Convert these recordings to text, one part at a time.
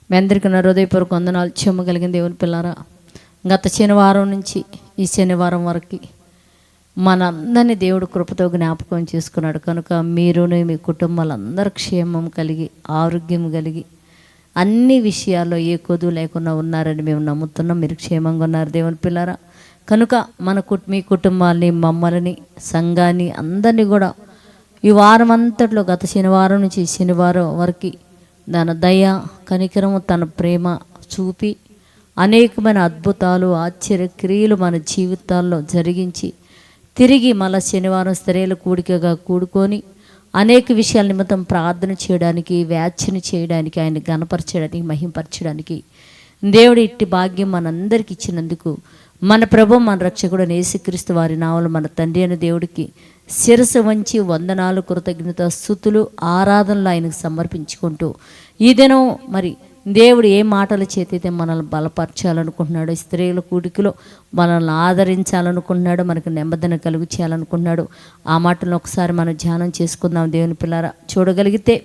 మీ అందరికీ నా హృదయపూర్వక వందనాలు. చెమ్మగలిగిన దేవుని పిల్లారా, గత శనివారం నుంచి ఈ శనివారం వరకు మనందరినీ దేవుడు కృపతో జ్ఞాపకం చేసుకున్నాడు. కనుక మీరును మీ కుటుంబాలందరూ క్షేమం కలిగి ఆరోగ్యం కలిగి అన్ని విషయాల్లో ఏ కొదువు లేకుండా ఉన్నారని మేము నమ్ముతున్నాం. మీరు క్షేమంగా ఉన్నారు దేవుని పిల్లారా. కనుక మీ కుటుంబాన్ని, మమ్మల్ని, సంఘాన్ని అందరినీ కూడా ఈ వారం అంతట్లో గత శనివారం నుంచి శనివారం వరకు తన దయ కనికరము తన ప్రేమ చూపి అనేకమైన అద్భుతాలు ఆశ్చర్య క్రియలు మన జీవితాల్లో జరిగించి తిరిగి మళ్ళీ శనివారం స్త్రీల కూడికగా కూడుకొని అనేక విషయాల నిమిత్తం ప్రార్థన చేయడానికి, వ్యాఖ్యను చేయడానికి, ఆయన గణపరచడానికి, మహింపరచడానికి దేవుడు ఇట్టి భాగ్యం మనందరికి ఇచ్చినందుకు మన ప్రభు మన రక్షకుడు యేసుక్రీస్తు వారి నామములో మన తండ్రి అయిన దేవుడికి శిరస్సు వంచి వందనాలు, కృతజ్ఞత, స్తుతులు, ఆరాధనలు ఆయనకు సమర్పించుకుంటూ ఈ దినం మరి దేవుడు ఏ మాటల చేతైతే మనల్ని బలపరచాలనుకుంటున్నాడు, స్త్రీల కూడికలో మనల్ని ఆదరించాలనుకుంటున్నాడు, మనకు నెమ్మదిని కలుగు చేయాలనుకుంటున్నాడు, ఆ మాటలను ఒకసారి మనం ధ్యానం చేసుకుందాం దేవుని పిల్లారా. చూడగలిగితే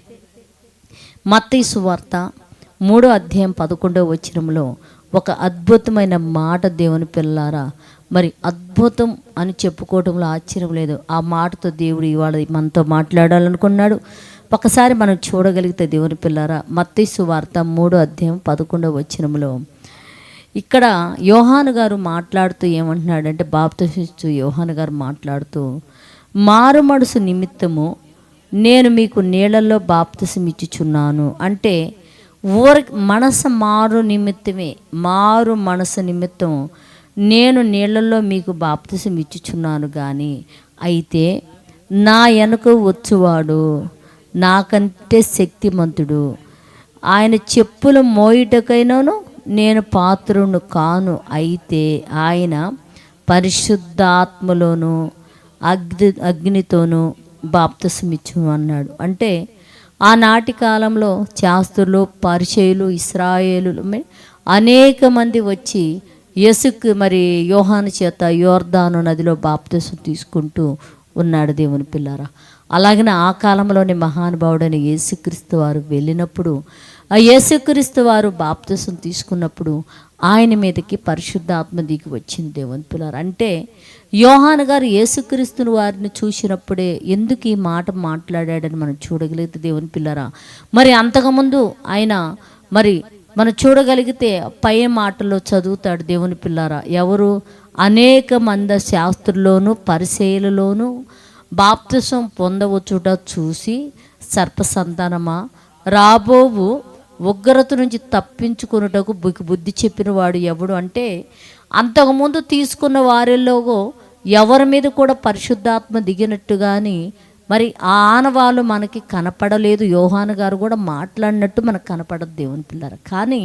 మత్తయి సువార్త 3వ అధ్యాయం 11వ వచనంలో ఒక అద్భుతమైన మాట దేవుని పిల్లారా. మరి అద్భుతం అని చెప్పుకోవడంలో ఆశ్చర్యం లేదు. ఆ మాటతో దేవుడు ఇవాళ మనతో మాట్లాడాలనుకున్నాడు. ఒకసారి మనం చూడగలిగితే దేవుని పిల్లారా, మత్తయి సువార్త 3వ అధ్యాయం 11వ వచనంలో ఇక్కడ యోహాను గారు మాట్లాడుతూ ఏమంటున్నాడంటే, బాప్తిస్మిచ్చు యోహాను గారు మాట్లాడుతూ, మారు మనసు నిమిత్తము నేను మీకు నీళ్ళల్లో బాప్తిసం ఇచ్చుచున్నాను. అంటే మనసు మారు నిమిత్తమే, మారు మనసు నిమిత్తం నేను నీళ్ళల్లో మీకు బాప్తిసం ఇచ్చుచున్నాను. కానీ అయితే నా వెనుక వచ్చువాడు నాకంటే శక్తిమంతుడు, ఆయన చెప్పులు మోయుటకైనాను నేను పాత్రును కాను. అయితే ఆయన పరిశుద్ధాత్మలోను అగ్నితోనూ బాప్తిసం ఇచ్చు అన్నాడు. అంటే ఆనాటి కాలంలో శాస్త్రులు, పరిచయులు, ఇశ్రాయేలులు అనేక మంది వచ్చి యేసుకు మరి యోహాను చేత యోర్దాను నదిలో బాప్తిసం తీసుకుంటూ ఉన్నాడు దేవుని పిల్లారా. అలాగనే ఆ కాలంలోని మహానుభావుడైన యేసుక్రీస్తు వారు వెళ్ళినప్పుడు, ఆ యేసుక్రీస్తు వారు బాప్తిసం తీసుకున్నప్పుడు ఆయన మీదకి పరిశుద్ధాత్మ దిగి వచ్చింది దేవుని పిల్లారా. అంటే యోహాను గారు యేసుక్రీస్తుని వారిని చూసినప్పుడే ఎందుకు ఈ మాట మాట్లాడాడని మనం చూడగలిగితే దేవుని పిల్లారా. మరి అంతకుముందు ఆయన మరి మనం చూడగలిగితే పై మాటల్లో చదువుతాడు దేవుని పిల్లారా. ఎవరు? అనేక మంది శాస్త్రుల్లోనూ పరిసయ్యులలోనూ బాప్తిసం పొందవచ్చుట చూసి, సర్పసంతానమా, రాబోవు ఉగ్రత నుంచి తప్పించుకున్నటకు బుద్ధి చెప్పిన వాడు ఎవడు అంటే, అంతకుముందు తీసుకున్న వారిలో ఎవరి మీద కూడా పరిశుద్ధాత్మ దిగినట్టు కానీ మరి ఆ ఆనవాళ్ళు మనకి కనపడలేదు. యోహాను గారు కూడా మాట్లాడినట్టు మనకు కనపడదు దేవుని పిల్లలు. కానీ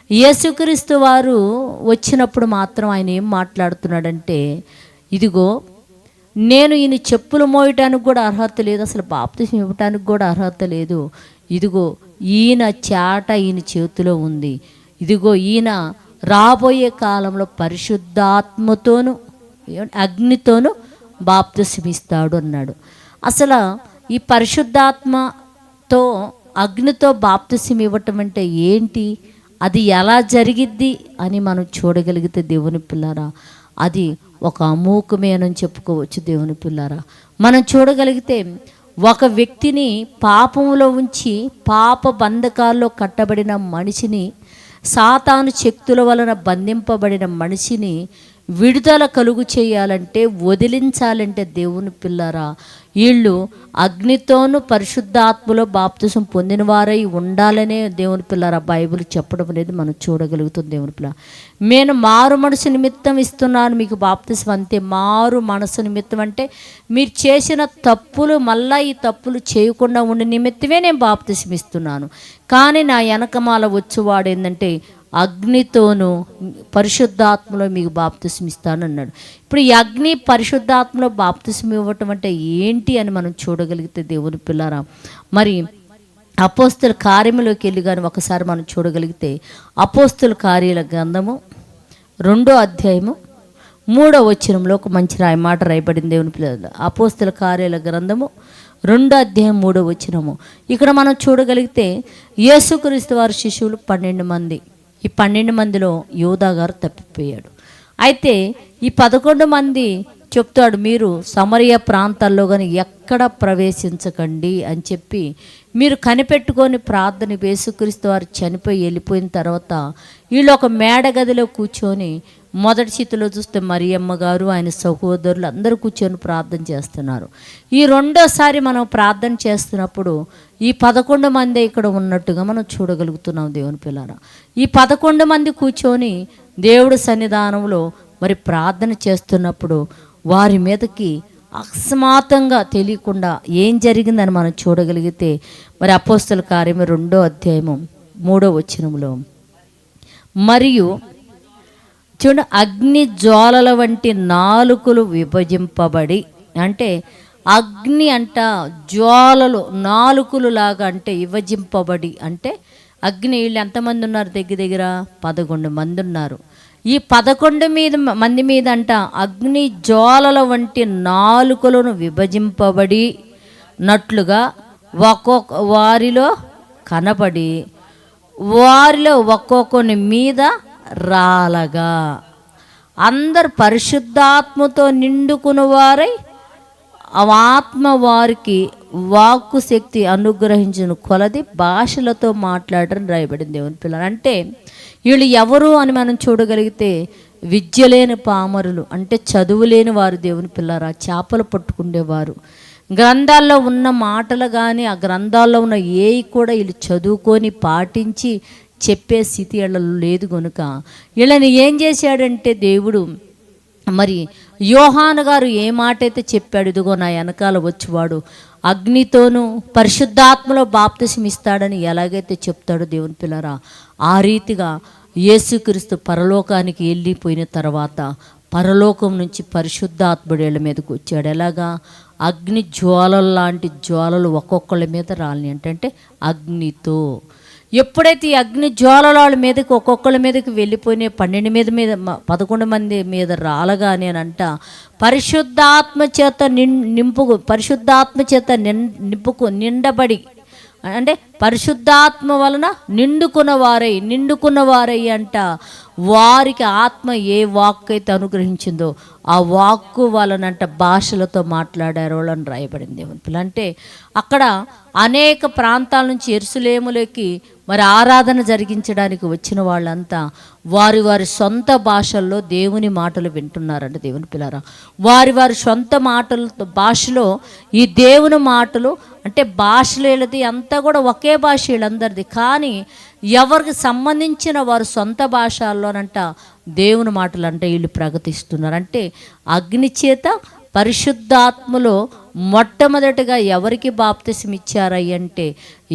యేసుక్రీస్తు వారు వచ్చినప్పుడు మాత్రం ఆయన ఏం మాట్లాడుతున్నాడంటే, ఇదిగో నేను ఈయన చెప్పులు మోయటానికి కూడా అర్హత లేదు, అసలు బాప్తిసం ఇవ్వటానికి కూడా అర్హత లేదు. ఇదిగో ఈయన చాట ఈయన చేతిలో ఉంది. ఇదిగో ఈయన రాబోయే కాలంలో పరిశుద్ధాత్మతోను అగ్నితోను బాప్తిసం ఇస్తాడు అన్నాడు. అసలు ఈ పరిశుద్ధాత్మతో అగ్నితో బాప్తిసం ఇవ్వటం అంటే ఏంటి, అది ఎలా జరిగిద్ది అని మనం చూడగలిగితే దేవుని పిల్లారా, అది ఒక అమోఘమే అని చెప్పుకోవచ్చు దేవుని పిల్లారా. మనం చూడగలిగితే ఒక వ్యక్తిని పాపంలో ఉంచి పాప బంధకాల్లో కట్టబడిన మనిషిని, సాతాను శక్తుల వలన బంధింపబడిన మనిషిని విడుదల కలుగు చేయాలంటే, వదిలించాలంటే దేవుని పిల్లారా, వీళ్ళు అగ్నితోనూ పరిశుద్ధాత్మలో బాప్తిసం పొందిన వారై ఉండాలనే దేవుని పిల్లారా బైబిల్ చెప్పడం అనేది మనం చూడగలుగుతుంది దేవుని పిల్లరా. నేను మారు మనసు నిమిత్తం ఇస్తున్నాను మీకు బాప్తిసం, అంతే. మారు మనసు నిమిత్తం అంటే మీరు చేసిన తప్పులు మళ్ళీ ఈ తప్పులు చేయకుండా ఉండే నిమిత్తమే నేను బాప్తిసం ఇస్తున్నాను. కానీ నా వెనకమాల వచ్చేవాడు ఏంటంటే అగ్నితోనూ పరిశుద్ధాత్మలో మీకు బాప్తిసం ఇస్తానన్నాడు. ఇప్పుడు ఈ అగ్ని పరిశుద్ధాత్మలో బాప్తిసం ఇవ్వటం అంటే ఏంటి అని మనం చూడగలిగితే దేవుని పిల్లారా, మరి అపోస్తుల కార్యములోకి వెళ్ళి కానీ ఒకసారి మనం చూడగలిగితే అపోస్తుల కార్యాల గ్రంథము 2వ అధ్యాయము 3వ వచనంలో ఒక మంచి మాట రాయబడింది దేవుని పిల్లలు. అపోస్తుల కార్యాల గ్రంథము 2:3. ఇక్కడ మనం చూడగలిగితే యేసుక్రీస్తు వారి శిష్యులు 12 మంది. ఈ 12 మందిలో యూదా గారు తప్పిపోయాడు. అయితే ఈ 11 మంది చెప్తాడు, మీరు సమరయ ప్రాంతాల్లో కానీ ఎక్కడ ప్రవేశించకండి అని చెప్పి మీరు కనిపెట్టుకొని ప్రార్థన. యేసుక్రీస్తు వారు చనిపోయి వెళ్ళిపోయిన తర్వాత వీళ్ళు ఒక మేడ గదిలో కూర్చొని, మొదటి స్థితిలో చూస్తే మరియమ్మ గారు ఆయన సహోదరులు అందరూ కూర్చొని ప్రార్థన చేస్తున్నారు. ఈ రెండోసారి మనం ప్రార్థన చేస్తున్నప్పుడు ఈ 11 మంది ఇక్కడ ఉన్నట్టుగా మనం చూడగలుగుతున్నాం దేవుని పిల్లారా. ఈ 11 మంది కూర్చొని దేవుడి సన్నిధానంలో మరి ప్రార్థన చేస్తున్నప్పుడు వారి మీదకి అకస్మాత్తుగా తెలియకుండా ఏం జరిగిందని మనం చూడగలిగితే మరి అపోస్తల కార్యము 2:3 మరియు చూడ అగ్ని జ్వాలల వంటి నాలుకలు విభజింపబడి, అంటే అగ్ని అంట జ్వాలలు నాలుకలు లాగా, అంటే విభజింపబడి, అంటే అగ్ని వీళ్ళు ఎంతమంది ఉన్నారు? దగ్గర 11 మంది ఉన్నారు. ఈ 11 మంది మీద అంట అగ్ని జ్వాలల వంటి నాలుకలను విభజింపబడి నట్లుగా ఒక్కొక్క వారిలో కనబడి వారిలో ఒక్కొక్కని మీద రాలగా అందరు పరిశుద్ధాత్మతో నిండుకున్న వారై ఆత్మ వారికి వాక్కు శక్తి అనుగ్రహించిన కొలది భాషలతో మాట్లాడని రాయబడింది దేవుని పిల్లలు. అంటే వీళ్ళు ఎవరు అని మనం చూడగలిగితే విద్య లేని పామరులు, అంటే చదువు లేని వారు దేవుని పిల్లరా. చేపలు పట్టుకునేవారు. గ్రంథాల్లో ఉన్న మాటలు కానీ ఆ గ్రంథాల్లో ఉన్న ఏవి కూడా వీళ్ళు చదువుకొని పాటించి చెప్పే స్థితి వీళ్ళలో లేదు కనుక వీళ్ళని ఏం చేశాడంటే దేవుడు, మరి యోహాను గారు ఏ మాట అయితే చెప్పాడు, ఇదిగో నా వెనకాల వచ్చేవాడు అగ్నితోనూ పరిశుద్ధాత్మలో బాప్తిసం ఇస్తాడని ఎలాగైతే చెప్తాడో దేవుని పిల్లరా, ఆ రీతిగా యేసుక్రీస్తు పరలోకానికి వెళ్ళిపోయిన తర్వాత పరలోకం నుంచి పరిశుద్ధాత్ముడు వీళ్ళ మీదకి వచ్చాడు. ఎలాగా? అగ్ని జ్వాలలు లాంటి జ్వాలలు ఒక్కొక్కళ్ళ మీద రాలని, అంటే అగ్నితో. ఎప్పుడైతే ఈ అగ్ని జ్వాలల వాళ్ళ మీదకి ఒక్కొక్కళ్ళ మీదకి వెళ్ళిపోయినాయి, 11 మంది మీద రాలగానే అంట పరిశుద్ధాత్మ చేత నిండబడి, అంటే పరిశుద్ధాత్మ వలన నిండుకున్న వారై అంట వారికి ఆత్మ ఏ వాక్కు అయితే అనుగ్రహించిందో ఆ వాక్కు వలనంట భాషలతో మాట్లాడారు అని రాయబడింది. అంటే అక్కడ అనేక ప్రాంతాల నుంచి యెరూషలేములోకి మరి ఆరాధన జరిగించడానికి వచ్చిన వాళ్ళంతా వారి వారి సొంత భాషల్లో దేవుని మాటలు వింటున్నారంట దేవుని పిల్లరా. వారి సొంత భాషలో ఈ దేవుని మాటలు, అంటే భాషలు వీళ్ళది అంతా కూడా ఒకే భాష వీళ్ళందరిది, కానీ ఎవరికి సంబంధించిన వారు సొంత భాషల్లోనంట దేవుని మాటలు అంటే వీళ్ళు ప్రకటిస్తున్నారు. అంటే అగ్ని చేత పరిశుద్ధాత్మలో మొట్టమొదటిగా ఎవరికి బాప్తిసం ఇచ్చారంటే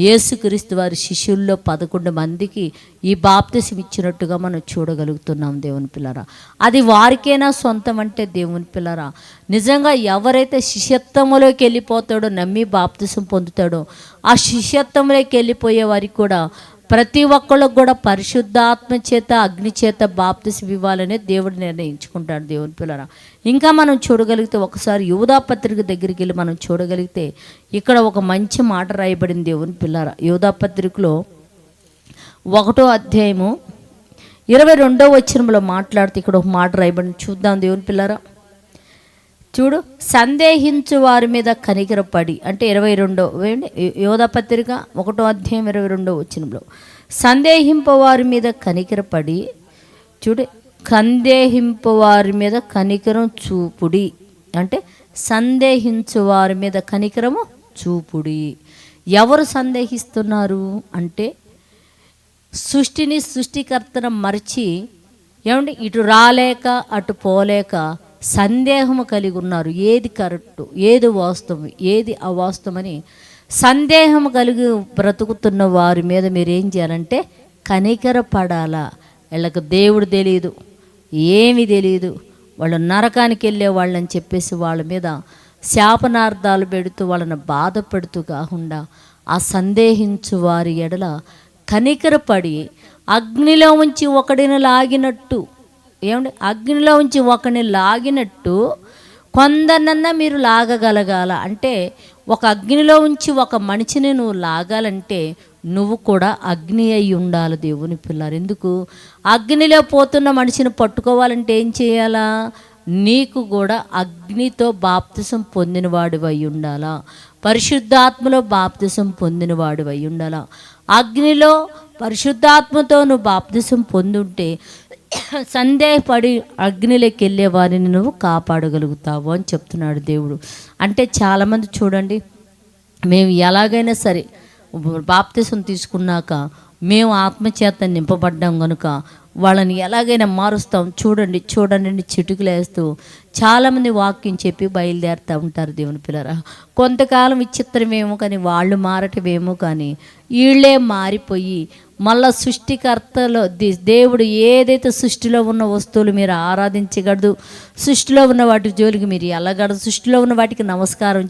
యేసుక్రీస్తు వారి శిష్యుల్లో 11 మందికి ఈ బాప్తిసం ఇచ్చినట్టుగా మనం చూడగలుగుతున్నాం దేవుని పిల్లరా. అది వారికైనా సొంతం అంటే దేవుని పిల్లరా, నిజంగా ఎవరైతే శిష్యత్వంలోకి వెళ్ళిపోతాడో నమ్మి బాప్తిసం పొందుతాడో ఆ శిష్యత్వంలోకి వెళ్ళిపోయే వారికి కూడా ప్రతి ఒక్కళ్ళకు కూడా పరిశుద్ధాత్మ చేత అగ్ని చేత బాప్తిసం ఇవ్వాలనే దేవుడు నిర్ణయించుకుంటాడు దేవుని పిల్లరా. ఇంకా మనం చూడగలిగితే ఒకసారి యూదా పత్రిక దగ్గరికి వెళ్ళి మనం చూడగలిగితే ఇక్కడ ఒక మంచి మాట రాయబడింది దేవుని పిల్లరా. యూదా పత్రికలో 1:22 మాట్లాడితే ఇక్కడ ఒక మాట రాయబడింది, చూద్దాం దేవుని పిల్లరా. చూడు, సందేహించు వారి మీద కనికరపడి, అంటే 22 యోధా పత్రిక 1:22 సందేహింపు వారి మీద కనికరపడి, చూడు, సందేహింపు వారి మీద కనికరం చూపుడి, అంటే సందేహించు వారి మీద కనికరము చూపుడి. ఎవరు సందేహిస్తున్నారు అంటే సృష్టికర్తను మరిచి ఏమంటే ఇటు రాలేక అటు పోలేక సందేహము కలిగి ఉన్నారు. ఏది కరెక్టు, ఏది వాస్తవం, ఏది అవాస్తవమని సందేహం కలిగి బ్రతుకుతున్న వారి మీద మీరేం చేయాలంటే కనికరపడాలా. వీళ్ళకి దేవుడు తెలియదు, ఏమీ తెలియదు, వాళ్ళు నరకానికి వెళ్ళే వాళ్ళని చెప్పేసి వాళ్ళ మీద శాపనార్థాలు పెడుతూ వాళ్ళని బాధ పెడుతూ కాకుండా ఆ సందేహించు వారి ఎడల కనికరపడి అగ్నిలో ఉంచి ఒకడిని లాగినట్టు, ఏమంటే అగ్నిలో ఉంచి ఒకడిని లాగినట్టు కొందరినన్నా మీరు లాగగలగాల. అంటే ఒక అగ్నిలో ఉంచి ఒక మనిషిని నువ్వు లాగాలంటే నువ్వు కూడా అగ్ని అయి ఉండాలి దేవుని పిల్లారు. ఎందుకు? అగ్నిలో పోతున్న మనిషిని పట్టుకోవాలంటే ఏం చేయాలా? నీకు కూడా అగ్నితో బాప్తిసం పొందినవాడు అయి ఉండాలా, పరిశుద్ధాత్మలో బాప్తిసం పొందినవాడు అయి ఉండాలా. అగ్నిలో పరిశుద్ధాత్మతో నువ్వు బాప్తిసం పొందుంటే సందేహపడి అగ్నిలోకి వెళ్ళే వారిని నువ్వు కాపాడగలుగుతావు అని చెప్తున్నాడు దేవుడు. అంటే చాలామంది చూడండి, మేము ఎలాగైనా సరే బాప్తిసం తీసుకున్నాక మేము ఆత్మచేత నింపబడ్డాం కనుక వాళ్ళని ఎలాగైనా మారుస్తాం. చూడండి చిటుకులు వేస్తూ చాలామంది వాక్యం చెప్పి బయలుదేరుతూ ఉంటారు దేవుని పిల్లరా. కొంతకాలం విచిత్రమేమో కానీ వాళ్ళు మారటమేమో కానీ వీళ్ళే మారిపోయి మళ్ళా సృష్టికర్తలో దేవుడు ఏదైతే సృష్టిలో ఉన్న వస్తువులు మీరు ఆరాధించగలదు, సృష్టిలో ఉన్న వాటి జోలికి మీరు వెళ్ళగలదు, సృష్టిలో ఉన్న వాటికి నమస్కారం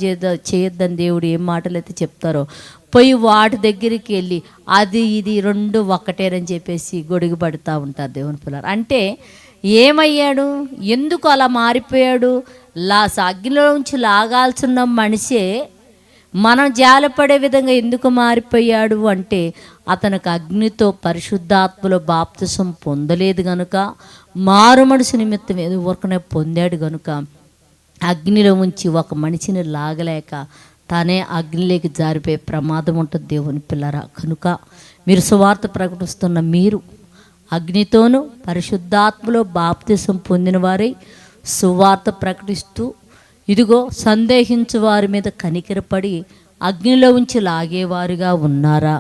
చేయొద్దని దేవుడు ఏం మాటలు అయితే చెప్తారో పోయి వాటి దగ్గరికి వెళ్ళి అది ఇది రెండు ఒకటేనని చెప్పేసి గొడుగు పడుతూ ఉంటారు దేవుని పిల్లలు. అంటే ఏమయ్యాడు? ఎందుకు అలా మారిపోయాడు? అగ్నిలో నుంచి లాగాల్సిన మనిషే మనం జాలపడే విధంగా ఎందుకు మారిపోయాడు అంటే అతనికి అగ్నితో పరిశుద్ధాత్మలో బాప్తిసం పొందలేదు కనుక, మారు మనసు నిమిత్తం ఏదో ఊరకనే పొందాడు కనుక అగ్నిలో ఉంచి ఒక మనిషిని లాగలేక తానే అగ్నిలోకి జారిపోయే ప్రమాదం ఉంటుంది దేవుని పిల్లరా. కనుక మీరు సువార్త ప్రకటిస్తున్న మీరు అగ్నితోనూ పరిశుద్ధాత్మలో బాప్తిసం పొందిన వారై సువార్త ప్రకటిస్తూ ఇదిగో సందేహించు వారి మీద కనికరపడి అగ్నిలో ఉంచి లాగేవారుగా ఉన్నారా?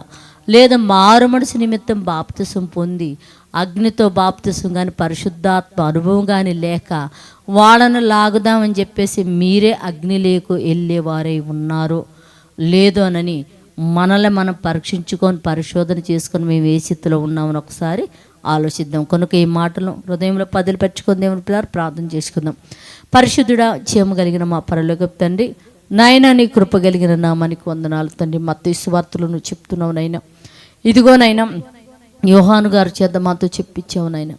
లేదా మారు మనసు నిమిత్తం బాప్తిసం పొంది అగ్నితో బాప్తిసం కానీ పరిశుద్ధాత్మ అనుభవం కానీ లేక వాళ్ళను లాగుదామని చెప్పేసి మీరే అగ్నిలోకి వెళ్ళేవారై ఉన్నారో లేదోనని మనల్ని మనం పరీక్షించుకొని పరిశోధన చేసుకొని మేము ఏ స్థితిలో ఉన్నామని ఒకసారి ఆలోచిద్దాం. కనుక ఈ మాటలు హృదయంలో పదిలు పెట్టుకొని దేవుని పిల్లలు ప్రార్థన చేసుకుందాం. పరిశుద్ధుడా, జీవము కలిగిన మా పరలోకపు తండ్రి, నాయన నీ కృప కలిగిన నామానికి వందనాలు తండ్రి. మత్తయి సువార్తలు నువ్వు చెప్తున్నావు నాయన. ఇదిగోనైనా యోహాను గారు చేత మాతో చెప్పించావు నాయన.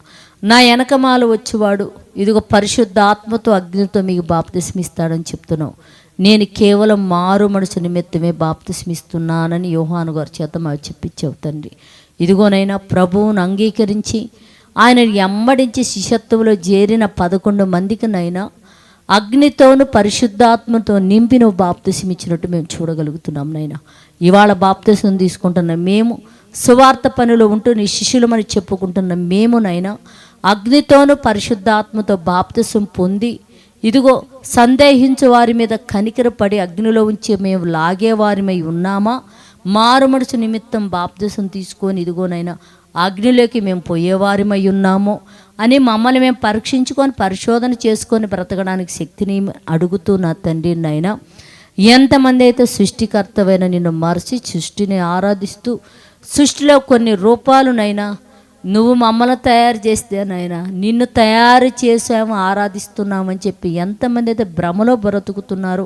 నా వెనకమాల వచ్చేవాడు ఇదిగో పరిశుద్ధాత్మతో అగ్నితో మీకు బాప్తిస్మిస్తాడని చెప్తున్నావు. నేను కేవలం మారు మనసు నిమిత్తమే బాప్తిస్మిస్తున్నానని యోహాను గారి చేత మాకు చెప్పించావు తండ్రి. ఇదిగోనైనా ప్రభువును అంగీకరించి ఆయన ఎమ్మడించి శిష్యత్వంలో చేరిన 11 మందికినైనా అగ్నితోను పరిశుద్ధాత్మతో నింపి నువ్వు బాప్తిసం ఇచ్చినట్టు మేము చూడగలుగుతున్నాం నైనా. ఇవాళ బాప్తిసం తీసుకుంటున్న మేము, సువార్త పనిలో ఉంటూ నీ శిష్యులమని చెప్పుకుంటున్న మేమునైనా అగ్నితోను పరిశుద్ధాత్మతో బాప్తిసం పొంది ఇదిగో సందేహించు వారి మీద కనికరపడి అగ్నిలో ఉంచి మేము లాగేవారిమై ఉన్నామా? మారు మనసు నిమిత్తం బాప్తిసం తీసుకొని ఇదిగోనైనా అగ్నిలోకి మేము పోయేవారిమై ఉన్నామో అని మమ్మల్ని మేము పరీక్షించుకొని పరిశోధన చేసుకొని బ్రతకడానికి శక్తిని అడుగుతూ నా తండ్రి నైనా, ఎంతమంది అయితే సృష్టికర్తవైన నిన్ను మరచి సృష్టిని ఆరాధిస్తూ సృష్టిలో కొన్ని రూపాలునైనా నువ్వు మమ్మల్ని తయారు చేస్తేనైనా నిన్ను తయారు చేసాము ఆరాధిస్తున్నామని చెప్పి ఎంతమంది అయితే భ్రమలో బ్రతుకుతున్నారో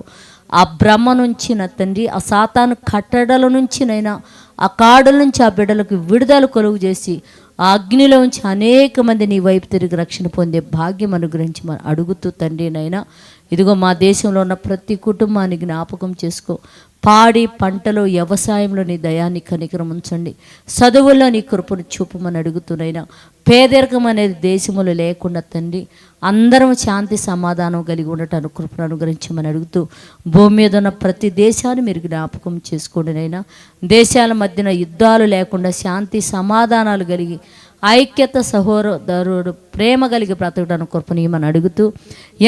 ఆ భ్రమ నుంచి నా తండ్రి, ఆ సాతాను కట్టడల నుంచినైనా ఆ కాడుల నుంచి ఆ బిడ్డలకు విడుదల కలుగు చేసి ఆ అగ్నిలో ఉంచి అనేక మంది నీ వైపు తిరిగి రక్షణ పొందే భాగ్యం అనుగ్రహించి మనం అడుగుతూ తండ్రి నైనా. ఇదిగో మా దేశంలో ఉన్న ప్రతి కుటుంబాన్ని జ్ఞాపకం చేసుకో. పాడి పంటలో వ్యవసాయంలో నీ దయాన్ని కనికరం ఉంచండి. చదువుల్లో నీ కృపను చూపమని అడుగుతున్నాయినా. పేదరికం అనేది దేశంలో లేకుండా తండ్రి అందరం శాంతి సమాధానం కలిగి ఉండటానికి కృపను అనుగ్రహించమని అడుగుతూ భూమి మీద ఉన్న ప్రతి దేశాన్ని మీరు జ్ఞాపకం చేసుకోండినైనా. దేశాల మధ్యన యుద్ధాలు లేకుండా శాంతి సమాధానాలు కలిగి ఐక్యత సహోదరుడు ప్రేమ కలిగి బ్రతకడానికి కృపనీయమని అడుగుతూ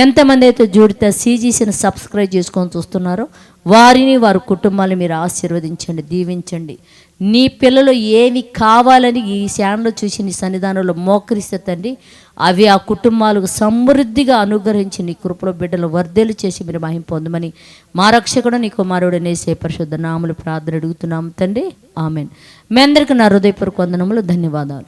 ఎంతమంది అయితే జూడితే సీజీసీని సబ్స్క్రైబ్ చేసుకొని చూస్తున్నారో వారిని వారి కుటుంబాన్ని మీరు ఆశీర్వదించండి, దీవించండి. నీ పిల్లలు ఏమి కావాలని ఈ ఛానల్లో చూసి నీ సన్నిధానంలో మోకరిస్తే తండ్రి అవి ఆ కుటుంబాలకు సమృద్ధిగా అనుగ్రహించి నీ కృపలో బిడ్డలు వర్ధేలు చేసి మీరు మహిమ పొందమని మా రక్షకుడు నీ కుమారుడు నేసే పరిశుద్ధ నామములు ప్రార్థన అడుగుతున్నాము తండ్రి. ఆమెన్. మీ అందరికీ నా హృదయపూర్వక వందనములు, ధన్యవాదాలు.